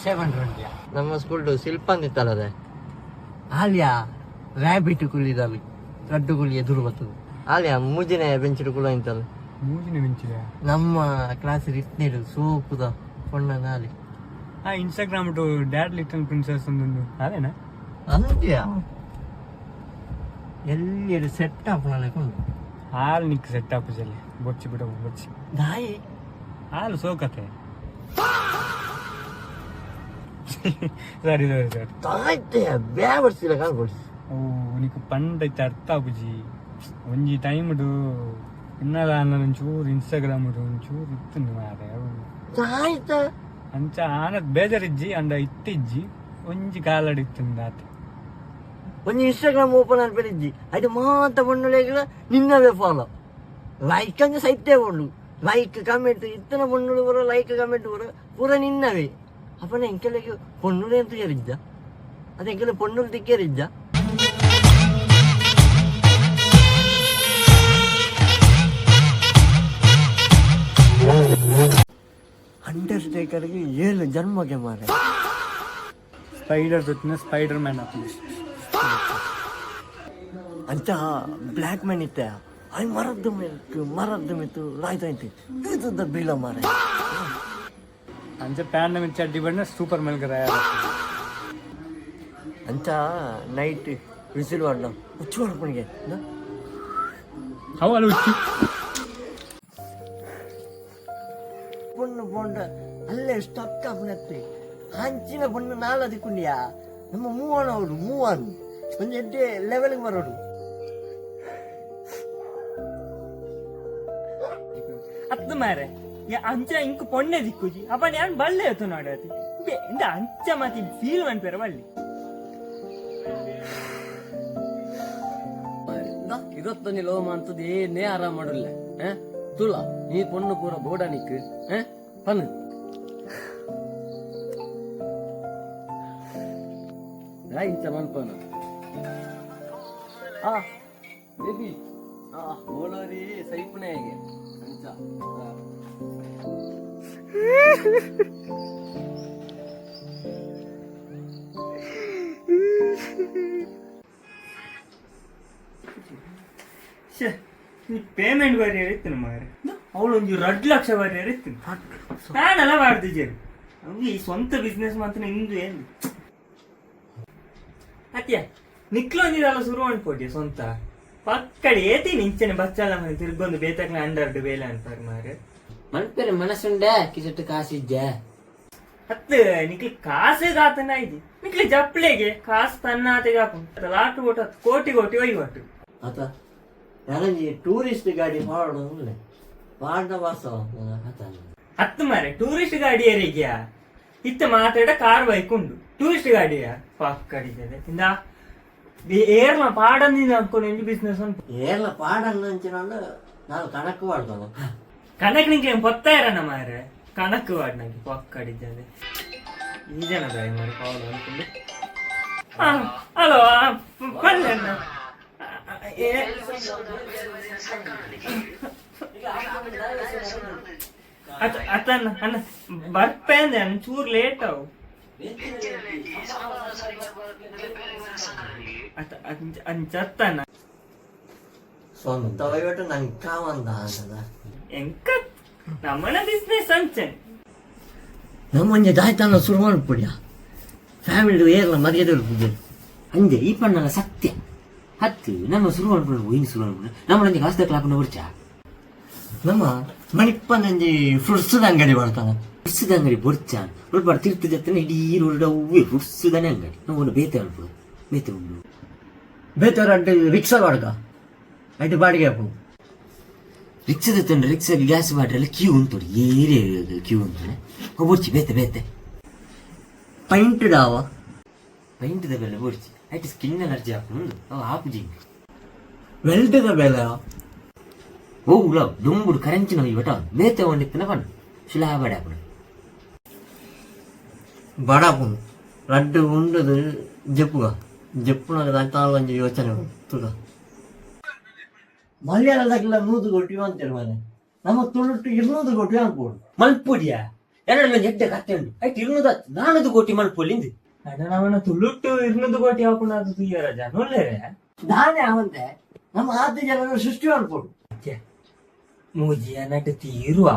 720 ನಮ್ಮ ಸ್ಕೂಲ್ ಶಿಲ್ಪ ಅಂದಿತ್ತಲ್ಲ ಅದೇ ಆಲಿಯಾ ರ್ಯಾಬಿಟ್ ಕುಳಿದಲ್ಲಿ ರಡ್ಡು ಕುಳಿ ಎದುರು ಬರ್ತದೆ ಅಲ್ಲಿಯ ಮೂಜಿನ ಬೆಂಚಿಡು ಕುಳ ಇಂತಲ್ಲ ಮೂಜಿನ ಬೆಂಚಿದೆ ನಮ್ಮ ಕ್ಲಾಸ್ ಇಟ್ನೇರು ಸೋಪುದ ಪೊಣ್ಣ ನಾಲಿ Instagram to dad little princess ಒಂದೊಂದು ಅದೇನಾ ಅಂದ್ಯಾ ಎಲ್ಲಿ ಸೆಟ್ ಅಪ್ ನನಕೊಂಡು ಹಾಲು ನಿಕ್ ಸೆಟ್ ಅಪ್ ಜಲ್ಲಿ ಬೊಚ್ಚಿ ಬಿಡ ಬೊಚ್ಚಿ ದಾಯಿ ಹಾಲು ಸೋಕತೆ ಸರಿ ಸರಿ ಸರಿ ತಾಯ್ತೆ ಬ್ಯಾವರ್ಸಿಲ್ಲ ಕಾಣ್ಕೊಡಿ ಓ ನಿಕ್ ಪಂಡೈತೆ ಅರ್ಥ ಆಪುಜಿ ಒಂಜಿ ಟೈಮ್ಡು ಇನ್ನಲ್ಲ ಒಂಚೂರು ಇನ್ಸ್ಟಾಗ್ರಾಮ್ ಒಂಚೂರು ಇತ್ತು ಮಾರೆ ತಾಯ್ತ ಅಂಚ ಆನದ್ ಬೇಜಾರಿಜ್ಜಿ ಅಂಡ ಇತ್ತಿಜ್ಜಿ ಒಂಜಿ ಕಾಲಡಿತ್ತು ಆತ ಒಂದು ಇನ್ಸ್ಟಾಗ್ರಾಮ್ ಓಪನ್ ಅನ್ಪೇರಿಜ್ಜಿ ಅದು ಮಾತ ಬಣ್ಣುಲೆಗಳ ನಿನ್ನವೇ ಫಾಲೋ ಲೈಕ್ ಅಂದ್ರೆ ಸೈತೇ ಉಂಡು ಲೈಕ್ ಕಮೆಂಟ್ ಇತ್ತನ ಬಣ್ಣುಳು ಬರೋ ಲೈಕ್ ಕಮೆಂಟ್ ಬರೋ ಪೂರ ನಿನ್ನವೇ ಅಪ್ಪನ ಎಂಕೆಲೆಗೆ ಪೊಣ್ಣುಲೆ ಅಂತ ಏರಿದ್ದ ಅದು ಎಂಕೆಲೆ ಪೊಣ್ಣುಲು ತಿಕ್ಕೇರಿದ್ದ ಅಂಡರ್ಟೇಕರ್ಗೆ 7 ಜನ್ಮಕ್ಕೆ ಮಾರೆ ಸ್ಪೈಡರ್ ಜೊತೆ ಸ್ಪೈಡರ್ ಮ್ಯಾನ್ ಹಾಕಿ ಅಂತ ಬ್ಲ್ಯಾಕ್ ಮ್ಯಾನ್ ಇತ್ತ ಅಯ್ಯ ಮರದ್ದು ಮಿತ್ತು ಲಾಯ್ತಾಯ್ತು ಇದು ಬೀಳ ಮಾರೆ ಅಂಚ ಪ್ಯಾಂಡಮಿಕ್ ಚಡ್ಡಿ ಬಣ್ಣ ಸೂಪರ್ ಮ್ಯಾನ್ ಗರ ಅಂತ ನೈಟ್ ವಿಸಿಲ್ ಮಾಡ್ದ ಹುಚ್ಚು ಮಾಡ್ಕೊಣಿಗೆ ಅವು ಅಲ್ಲಿ ಹುಚ್ಚು பொண்ணு போன்ற அல்ல ஸ்டக் அப்படின்னே ஹஞ்சின பொண்ணு நாலு அதுக்குண்டியா நம்ம மூவான் கொஞ்சம் எட்டு லெவலுக்கு வரோடு ಅತ್ತು ಮಾರೆ ಅಂಚ ಇಂಕು ಪೊಣ್ಣೆ ದಿಕ್ಕುಜಿ ಅಪ್ಪ ನಾನು ಬಲ್ಲೆ ಆಯ್ತು ನೋಡತಿ ಇಂದ ಅಂಚ ಮಾತಿ ಫೀಲ್ ಅನ್ಪೇರ ಬಳ್ಳಿ ಇದೊತ್ತೊಂದು ಲೋಮ ಅಂತದ್ದು ಏನೇ ಆರಾಮ ಮಾಡಲ್ಲ ತುಳ ನೀ ಪೊಣ್ಣು ಪೂರ ಬೋಡ ನಿಕ್ ಪನ್ನು ಇಂಚ ಮನ್ಪನ ಬೇಬಿ ಓಲೋರಿ ಸೈಪುಣೆ ಹೇಗೆ ಅಂಚ ಪೇಮೆಂಟ್ ಬಾರಿ ಇತ್ತು ಮಾರೆ ಅವಳು ಒಂದು 2 ಲಕ್ಷ ಬಾರಿ ಇತ್ತು ನಾನೆಲ್ಲ ಮಾಡ್ತಿದ್ದೇನೆ ನಮ್ಗೆ ಈ ಸ್ವಂತ ಬಿಸ್ನೆಸ್ ಮಾತ್ರ ಇಂದು ಏನು ಅತ್ಯ ನಿಕ್ಲೊಂದಿದಲ್ಲ ಶುರು ಅನ್ಕೋಟಿ ಸ್ವಂತ ಪಕ್ಕಡಿ ಏತಿ ನಿಂಚನೆ ಬಚ್ಚಲ್ಲ ಮನೆ ತಿರ್ಗೊಂದು ಬೇತಕ್ಲ ಅಂಡರ್ಡ್ ಬೇಲೆ ಅಂತಾರೆ ಮಾರೆ ಮನ್ಪೇರೆ ಮನಸ್ಸುಂಡೆ ಕಿಸಟ್ಟು ಕಾಸಿದ್ದೆ ಹತ್ತು ನಿಕ್ಲಿ ಕಾಸೇ ಗಾತನ ಇದೆ ನಿಕ್ಲಿ ಜಪ್ಲೆಗೆ ಕಾಸು ತನ್ನಾತೆಗೆ ಹಾಕೊಂಡು ಲಾಟು ಕೊಟ್ಟು 10 ಕೋಟಿ ಒಯ್ಯಟ್ಟು ಆತ ಯಾರಂಜಿ ಟೂರಿಸ್ಟ್ ಗಾಡಿ ಮಾಡೋದು ವಾರ್ಡ ವಾಸ ಹತ್ತು ಮಾರೆ ಟೂರಿಸ್ಟ್ ಗಾಡಿ ಏರಿಗ್ಯಾ ಇತ್ತ ಮಾತಾಡ ಕಾರ್ ಬೈಕ್ ಉಂಡು ಟೂರಿಸ್ಟ್ ಗಾಡಿಯ ಪಕ್ಕಡಿದೆ ಇಂದ ಏರ್ಲ ಪಾಡಂದಿನ ಅನ್ಕೊಂಡು ಬಿಸ್ನೆಸ್ ಉಂಟು ಏರ್ಲ ಪಾಡಂಚಿನ ನಾನು ಕಣಕ್ಕು ಮಾಡ್ತಾನ ಕಣಕ್ ನಿಂಗೆ ಗೊತ್ತಾಯಿರಣ್ಣ ಮಾರೆ ಕಣಕ್ ವಾಡ್ ನಂಗೆ ಪಕ್ಕಡಿದ್ದೆ ಈ ಜನ ದಾಯಿ ಮಾರೆ ಕಾಲ್ ಅನ್ಕೊಂಡು ಹಲೋ ಬಲ್ಲೆಣ್ಣ ಅತನ್ನ ಅನ್ನ ಬರ್ಪೆ ಅಂದೆ ಚೂರ್ ಲೇಟ್ ಅವು ಅಂಚತ್ತನ ಸ್ವಂತ ವಹಿವಾಟು ನಂಗೆ ಕಾವಂದ ಎಂಕ ನಮ್ಮನ ಬಿಸ್ನೆಸ್ ಅಂಚೆ ನಮ್ಮಂಜೆ ದಾಯ್ತಾನ ಶುರು ಮಾಡ್ಬಿಡ್ಯ ಫ್ಯಾಮಿಲಿ ಏರ್ಲ ಮರ್ಯಾದೆ ಪೂಜೆ ಅಂದೆ ಈ ಪಣ್ಣನ ಸತ್ಯ ಹತ್ತು ನಮ್ಮ ಶುರು ಮಾಡ್ಬಿಡು ಏನು ಶುರು ಮಾಡ್ಬಿಡು ನಮ್ಮ ಕಾಸ್ತ ಕ್ಲಾಪನ ಬರ್ಚ ನಮ್ಮ ಮಣಿಪ್ಪನಂಜಿ ಫ್ರುಟ್ಸದ ಅಂಗಡಿ ಮಾಡ್ತಾನ ಫ್ರುಟ್ಸದ ಅಂಗಡಿ ಬರ್ಚ ನೋಡ್ಬಾರ್ದು ತಿರ್ತು ಜತ್ತನ ಇಡೀ ರೋಡ್ ಹೂವೆ ಫ್ರುಟ್ಸದನೇ ಅಂಗಡಿ ನಾವು ಬೇತೆ ಅನ್ಬೋದು ಬೇತೆ ಉಂಡು ಬೇತವ್ರ ಅಡ್ಡ ರಿಕ್ಷಾ ಬಾಡ್ಗ ಅಡ್ಡ ಬಾಡಿಗೆ ಹಾಕು ರಿಕ್ಷಾ ತಂದ್ರೆ ರಿಕ್ಷಾಗೆ ಗ್ಯಾಸ್ ಬಾಟ್ರಿ ಎಲ್ಲ ಕ್ಯೂ ಉಂಟು ಏರಿಯಾ ಕ್ಯೂ ಉಂಟು ಬರ್ಚಿ ಬೇತೆ ಬೇತೆ ಪೈಂಟ್ ಡಾವ ಪೈಂಟ್ದ ಬೆಲೆ ಬರ್ಚಿ ಆಯ್ತು ಸ್ಕಿನ್ ಅಲರ್ಜಿ ಹಾಕೊಂಡು ಅವು ಹಾಪುಜಿ ವೆಲ್ಟದ ಬೆಲೆ ಹೋಗುಲ ದುಂಬುಡು ಕರೆಂಚಿನ ಇವಟ ಬೇತೆ ಒಂದಿತ್ತಿನ ಪಣ್ಣು ಶಿಲಾ ಬಾಡಿ ಹಾಕೊಂಡು ಬಾಡಾಪುಂಡು ರಡ್ಡು ಉಂಡದು ಜಪ್ಪುಗ ಜಪ್ಪುನಾಗ ದಾಯ್ತಾಳ ಒಂಜಿ ಯೋಚನೆ ತುಗ ಮಲಯಾಳದಾಗೆಲ್ಲ 100 ಕೋಟಿ ಅಂತೇಳಿ ಮನೆ ನಮ್ಮ ತುಳುಟ್ಟು 200 ಕೋಟಿ ಅನ್ಬೋದು ಮಲ್ಪುಡಿಯ ನನ್ನ ಎಡ್ಡೆ ಕತ್ತೆ ಉಂಡು ಆಯ್ತು 200 ಕೋಟಿ ಮಲ್ಪೊಲಿಂದು ಅವನ ತುಳುಟ್ಟು 200 ಕೋಟಿ ಹಾಕೊಂಡು ಅದು ತುಯ್ಯ ರಜಾ ನೋಡ್ಲೇರೆ ನಾನೇ ಅವಂತೆ ನಮ್ಮ 10 ಜನರು ಸೃಷ್ಟಿ ಮಾಡ್ಕೊಡು ಮೂಜಿಯ ನಟ ತೀರುವ